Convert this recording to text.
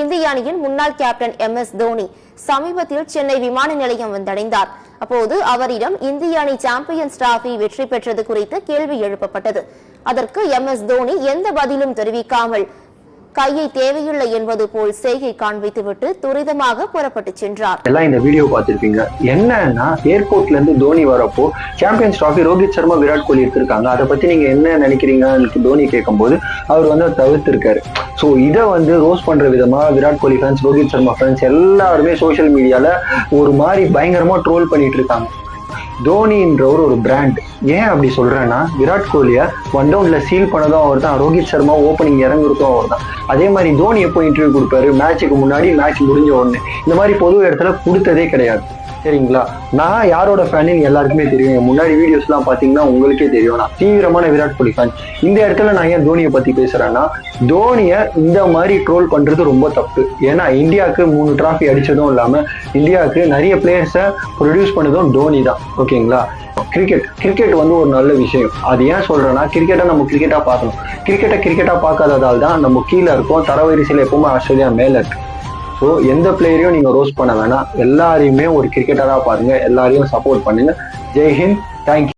இந்திய அணியின் முன்னாள் கேப்டன் MS தோனி சமீபத்தில் சென்னை விமான நிலையம் வந்தடைந்தார். அப்போது அவரிடம் இந்திய அணி சாம்பியன்ஸ் டிராபி வெற்றி பெற்றது குறித்து கேள்வி எழுப்பப்பட்டது. அதற்கு MS தோனி எந்த பதிலும் தெரிவிக்காமல் கையை தேவையில்லை என்பது போல் செய்கை காண்பித்துவிட்டு துரிதமாக புறப்பட்டு சென்றார். எல்லாம் இந்த வீடியோ பார்த்திருப்பீங்க. என்னன்னா ஏர்போர்ட்ல இருந்து தோனி வரப்போ சாம்பியன்ஸ் டிராபி ரோஹித் சர்மா விராட் கோலி எடுத்திருக்காங்க. அதை பத்தி நீங்க என்ன நினைக்கிறீங்க தோனி கேட்கும் போது அவர் வந்து தவிர்த்திருக்காரு. ஸோ இதை வந்து ரோஸ் பண்ற விதமா விராட் கோலி ஃபேன்ஸ், ரோஹித் சர்மா ஃபேன்ஸ் எல்லாருமே சோசியல் மீடியால ஒரு மாதிரி பயங்கரமா ட்ரோல் பண்ணிட்டு இருக்காங்க. தோனின்றவர் ஒரு பிராண்ட். ஏன் அப்படி சொல்றேன்னா, விராட் கோலியை 1 டவுன்ல சீல் பண்ணதும் அவர் தான், ரோஹித் சர்மா ஓப்பனிங் இறங்குறதும் அவர் தான். அதே மாதிரி தோனி எப்போ இன்டர்வியூ கொடுப்பாரு, மேட்சுக்கு முன்னாடி, மேட்ச் முடிஞ்ச உடனே, இந்த மாதிரி பொது இடத்துல கொடுத்ததே கிடையாது. சரிங்களா? நான் யாரோட ஃபேனு எல்லாருக்குமே தெரியும். முன்னாடி வீடியோஸ் எல்லாம் பாத்தீங்கன்னா உங்களுக்கே தெரியும். நான் தீவிரமான விராட் கோலி ஃபேன். இந்த இடத்துல நான் ஏன் தோனியை பத்தி பேசுறேன்னா, தோனியை இந்த மாதிரி ட்ரோல் பண்றது ரொம்ப தப்பு. ஏன்னா இந்தியாவுக்கு 3 டிராஃபி அடிச்சதும் இல்லாம இந்தியாவுக்கு நிறைய பிளேயர்ஸை ப்ரொடியூஸ் பண்ணதும் தோனி தான். ஓகேங்களா? கிரிக்கெட் வந்து ஒரு நல்ல விஷயம். அது ஏன் சொல்றேன்னா, கிரிக்கெட்டை நம்ம கிரிக்கெட்டா பார்க்கணும். கிரிக்கெட்டா பார்க்காததால் தான் நம்ம கீழே இருக்கோம். தரவரிசையில் எப்பவுமே ஆஸ்திரேலியா மேல இருக்கு. ஸோ எந்த பிளேயரையும் நீங்க ரோஸ்ட் பண்ண வேணாம். எல்லாரையுமே ஒரு கிரிக்கெட்டரா பாருங்க. எல்லாரையும் சப்போர்ட் பண்ணுங்க. ஜெய் ஹிந்த். தேங்க்யூ.